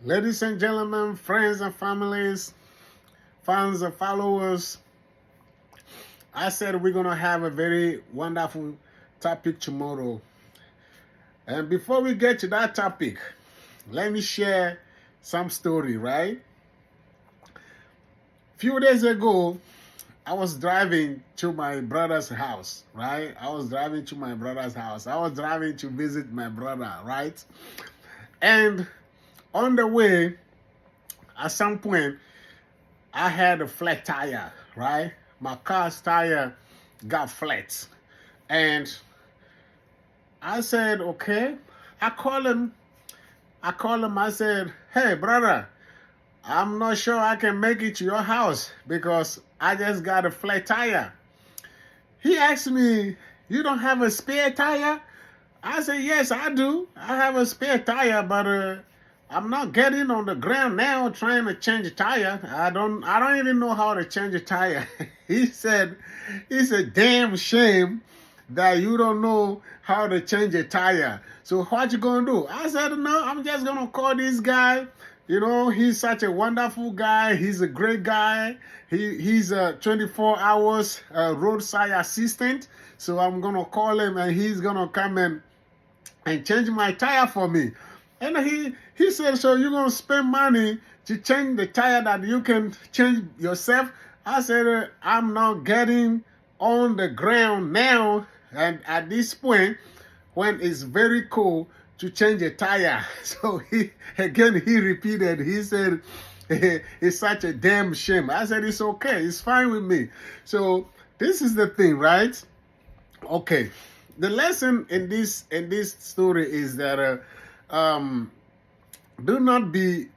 Ladies and gentlemen, friends and families, fans and followers, I said we're going to have a very wonderful topic tomorrow. And before we get to that topic, let me share some story, right? Few days ago, I was driving to my brother's house, right? I was driving to visit my brother, right? And on the way, at some point, I had a flat tire, right? My car's tire got flat. And I said, okay. I called him, I said, hey, brother, I'm not sure I can make it to your house because I just got a flat tire. He asked me, you don't have a spare tire? I said, yes, I do. I have a spare tire, but I'm not getting on the ground now trying to change a tire. I don't even know how to change a tire. He said, it's a damn shame that you don't know how to change a tire. So what you gonna do? I said, no, I'm just gonna call this guy. You know, he's such a wonderful guy. He's a great guy. He's a 24 hours roadside assistant. So I'm gonna call him and he's gonna come and change my tire for me. And he said, so you're going to spend money to change the tire that you can change yourself? I said, I'm not getting on the ground now. And at this point, when it's very cold, to change a tire. So he repeated, he said, it's such a damn shame. I said, it's okay. It's fine with me. So this is the thing, right? Okay. The lesson in this story is that do not be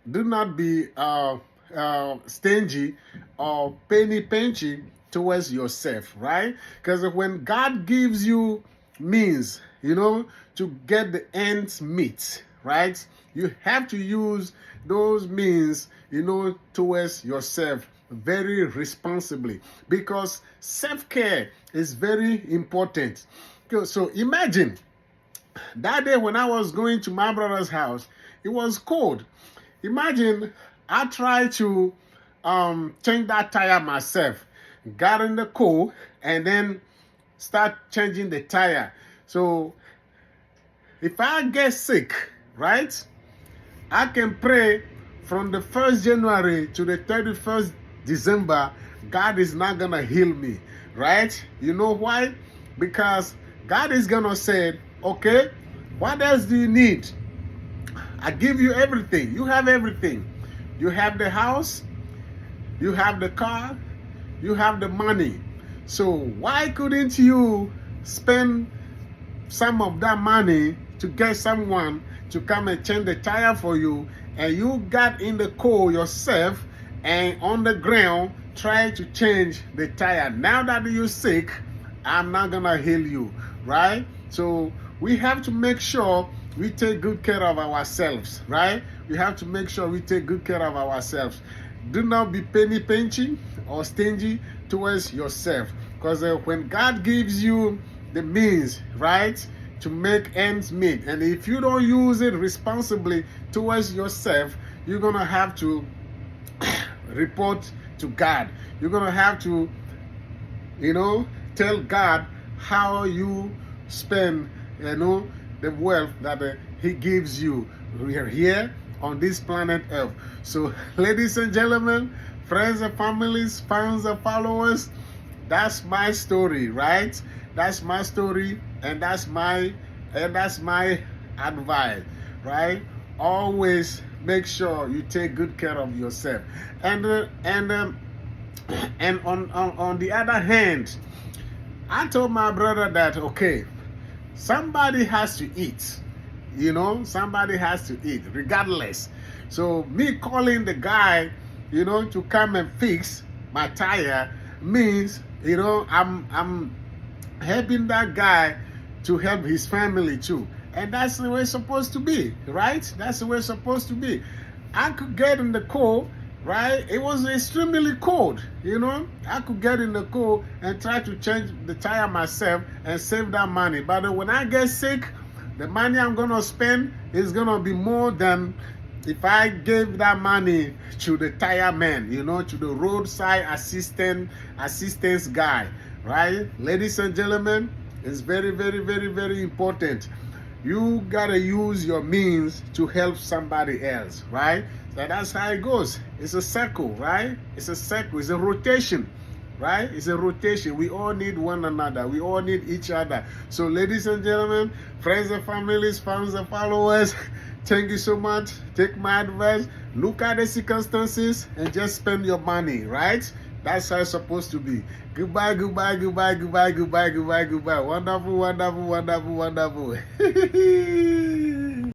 stingy or penny pinching towards yourself, right? Because when God gives you means, you know, to get the ends meet, right? You have to use those means, you know, towards yourself very responsibly, because self-care is very important. So imagine that day when I was going to my brother's house, it was cold. Imagine I tried to change that tire myself, got in the cold, and then start changing the tire. So if I get sick, right, I can pray from the 1st January to the 31st December, God is not going to heal me, right? You know why? Because God is going to say, okay, what else do you need? I give you everything. You have everything. You have the house, you have the car, you have the money. So why couldn't you spend some of that money to get someone to come and change the tire for you, and you got in the cold yourself and on the ground try to change the tire? Now that you're sick, I'm not going to heal you, right? So we have to make sure we take good care of ourselves, right? We have to make sure we take good care of ourselves. Do not be penny pinching or stingy towards yourself, because when God gives you the means, right, to make ends meet, and if you don't use it responsibly towards yourself, you're going to have to report to God. You're going to have to, you know, tell God how you spend, you know, the wealth that he gives you. We are here on this planet Earth. So ladies and gentlemen, friends and families, fans and followers, that's my story, right? That's my story, and that's my advice, right? Always make sure you take good care of yourself. And on the other hand, I told my brother that, okay, somebody has to eat, you know, somebody has to eat regardless. So me calling the guy, you know, to come and fix my tire means, you know, I'm helping that guy to help his family too. And that's the way it's supposed to be, right? That's the way it's supposed to be. I could get in the cold, right? It was extremely cold, you know. I could get in the cold and try to change the tire myself and save that money. But when I get sick, the money I'm going to spend is going to be more than if I gave that money to the tire man, to the roadside assistance guy, right? Ladies and gentlemen, it's very, very, very, very important. You gotta use your means to help somebody else, right? So that's how it goes. It's a circle, right? It's a circle. It's a rotation, right? It's a rotation. We all need one another. We all need each other. So, ladies and gentlemen, friends and families, fans and followers, thank you so much. Take my advice. Look at the circumstances and just spend your money, right? That's how it's supposed to be. Goodbye, goodbye, goodbye, goodbye, goodbye, goodbye, goodbye. Wonderful, wonderful, wonderful, wonderful.